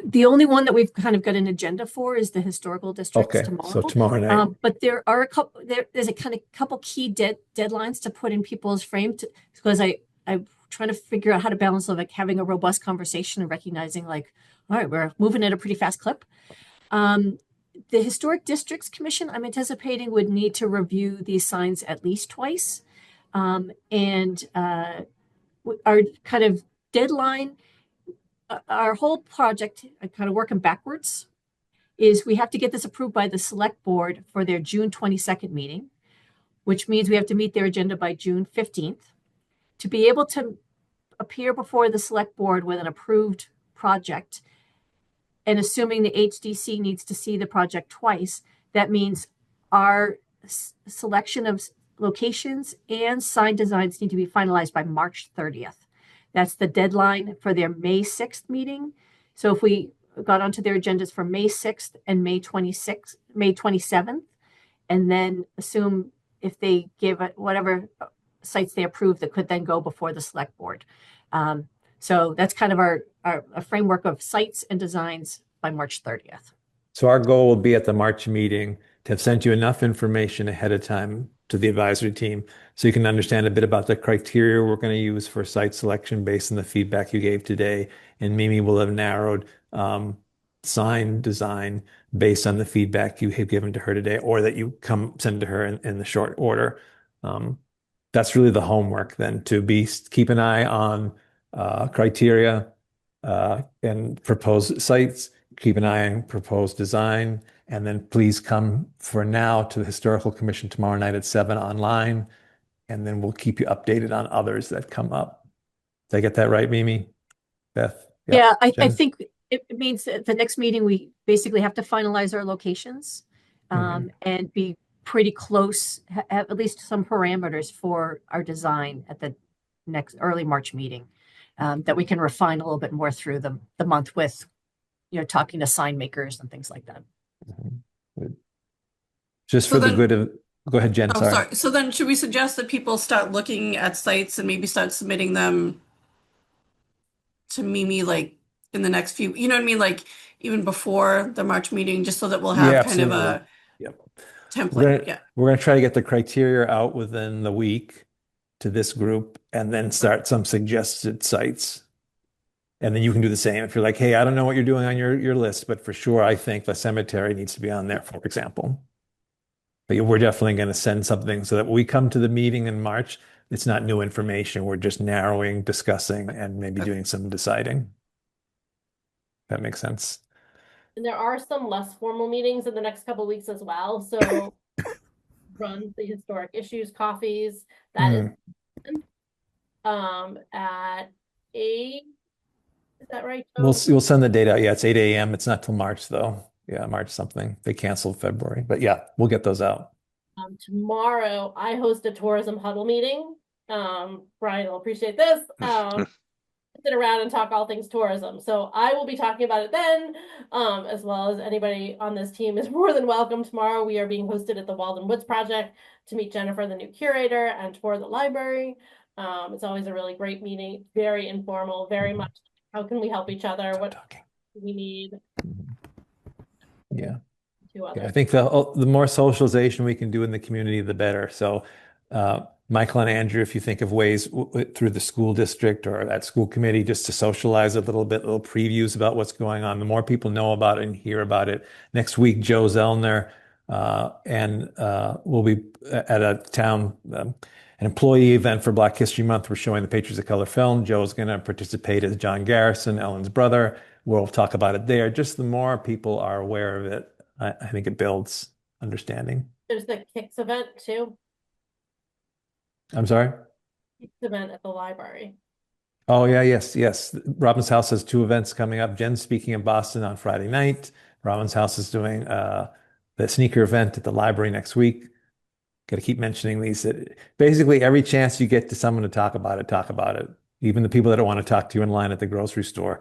The only one that we've kind of got an agenda for is the historical districts Okay, tomorrow. so tomorrow night. But there are a couple. There's a kind of couple key deadlines to put in people's frame because I'm trying to figure out how to balance like having a robust conversation and recognizing like, all right, we're moving at a pretty fast clip. The Historic Districts Commission, I'm anticipating, would need to review these signs at least twice, and our kind of deadline. Our whole project, kind of working backwards, is we have to get this approved by the select board for their June 22nd meeting, which means we have to meet their agenda by June 15th. To be able to appear before the select board with an approved project, and assuming the HDC needs to see the project twice, that means our selection of locations and sign designs need to be finalized by March 30th. That's the deadline for their May 6th meeting. So if we got onto their agendas for May 6th and May 27th, and then assume if they give it whatever sites they approve that could then go before the select board. So that's kind of our framework of sites and designs by March 30th. So our goal will be at the March meeting to have sent you enough information ahead of time to the advisory team so you can understand a bit about the criteria we're going to use for site selection based on the feedback you gave today. And Mimi will have narrowed sign design based on the feedback you have given to her today, or that you send to her in the short order. That's really the homework then, to keep an eye on criteria and proposed sites, keep an eye on proposed design, and then please come for now to the Historical Commission tomorrow night at 7 online, and then we'll keep you updated on others that come up. Did I get that right, Mimi? Beth? Yeah, I Jen? think it means that the next meeting, we basically have to finalize our locations and be pretty close, have at least some parameters for our design at the next early March meeting that we can refine a little bit more through the month with, talking to sign makers and things like that. Good. Just So for the then- good of, go ahead, Jen, Oh, sorry. sorry. So then should we suggest that people start looking at sites and maybe start submitting them to Mimi like in the next few, you know what I mean? Like even before the March meeting, just so that we'll have Yeah, kind of absolutely. a Yep. template. Yeah. We're gonna try to get the criteria out within the week to this group and then start some suggested sites. And then you can do the same. If you're like, hey, I don't know what you're doing on your list, but for sure, I think the cemetery needs to be on there, for example. But we're definitely going to send something so that when we come to the meeting in March, it's not new information. We're just narrowing, discussing, and maybe doing some deciding. That makes sense. And there are some less formal meetings in the next couple of weeks as well. So run the historic issues coffees. That is at 8. Is that right, Joe? We'll send the data out. Yeah, it's 8 a.m. It's not till March though. Yeah, March something. They canceled February, but yeah, we'll get those out. Tomorrow I host a tourism huddle meeting. Brian will appreciate this. Sit around and talk all things tourism. So I will be talking about it then, as well as anybody on this team is more than welcome. Tomorrow we are being hosted at the Walden Woods Project to meet Jennifer, the new curator, and tour the library. It's always a really great meeting, very informal, very much how can we help each other? What do we need? Yeah. To Yeah, I others. think the more socialization we can do in the community, the better. So, Michael and Andrew, if you think of ways through the school district or that school committee just to socialize a little bit, little previews about what's going on, the more people know about it and hear about it. Next week, Joe Zellner and we'll be at a town, an employee event for Black History Month. We're showing the Patriots of Color film. Joe's going to participate as John Garrison, Ellen's brother. We'll talk about it there. Just the more people are aware of it, I think it builds understanding. There's the Kicks event too. I'm sorry? Kicks event at the library. Oh, yeah, yes. Robin's House has 2 events coming up. Jen's speaking in Boston on Friday night. Robin's House is doing the sneaker event at the library next week. Got to keep mentioning these. Basically, every chance you get to someone to talk about it. Even the people that don't want to talk to you in line at the grocery store,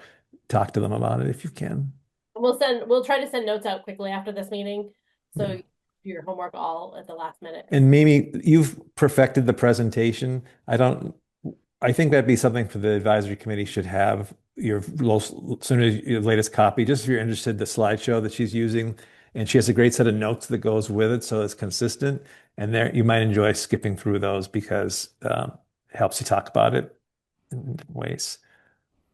talk to them about it if you can. We'll try to send notes out quickly after this meeting. So do your homework all at the last minute. And Mimi, you've perfected the presentation. I think that'd be something for the advisory committee should have your latest copy, just if you're interested, the slideshow that she's using. And she has a great set of notes that goes with it, so it's consistent. And there you might enjoy skipping through those because it helps you talk about it in different ways.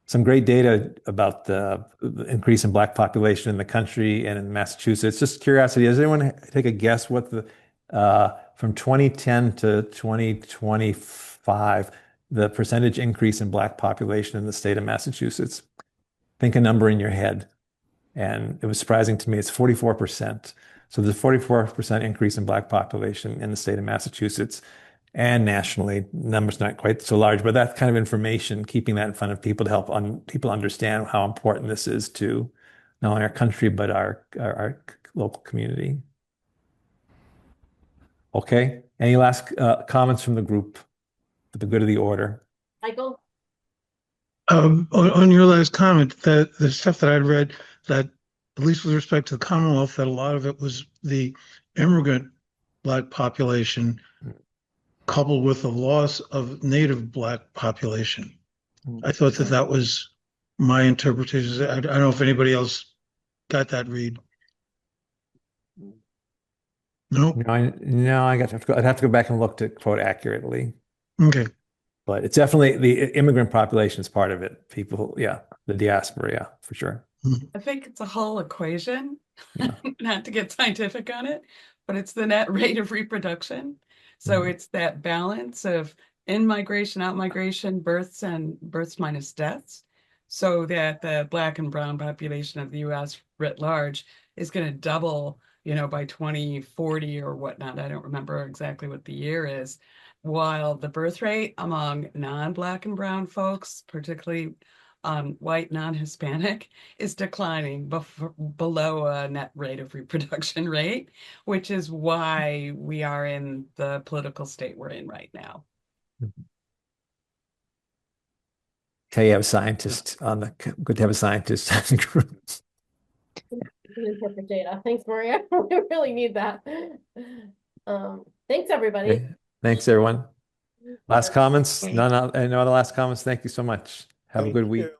Some great data about the increase in Black population in the country and in Massachusetts. Just curiosity, does anyone take a guess what from 2010 to 2025, the percentage increase in Black population in the state of Massachusetts? Think a number in your head. And it was surprising to me, it's 44%. So there's a 44% increase in Black population in the state of Massachusetts. And nationally, numbers not quite so large, but that kind of information, keeping that in front of people to help people understand how important this is to not only our country, but our local community. Okay. Any last comments from the group for the good of the order? Michael? On your last comment, that the stuff that I'd read, that at least with respect to the Commonwealth, that a lot of it was the immigrant Black population coupled with the loss of native Black population. I thought that was my interpretation. I don't know if anybody else got that read. No? No, I'd have to go back and look to quote accurately. Okay. But it's definitely the immigrant population is part of it. People, the diaspora, for sure. I think it's a whole equation, not to get scientific on it, but it's the net rate of reproduction. So it's that balance of in-migration, out-migration, births minus deaths, so that the Black and brown population of the U.S. writ large is going to double, by 2040 or whatnot. I don't remember exactly what the year is. while the birth rate among non-Black and brown folks, particularly white non-Hispanic, is declining below a net rate of reproduction rate, which is why we are in the political state we're in right now. Okay, you have a scientist on the, good to have a scientist on the group. Interpret data. Thanks, Maria. We really need that. Thanks, everybody. Okay. Thanks, everyone. Last comments? None, no other last comments? Thank you so much. Have a good week.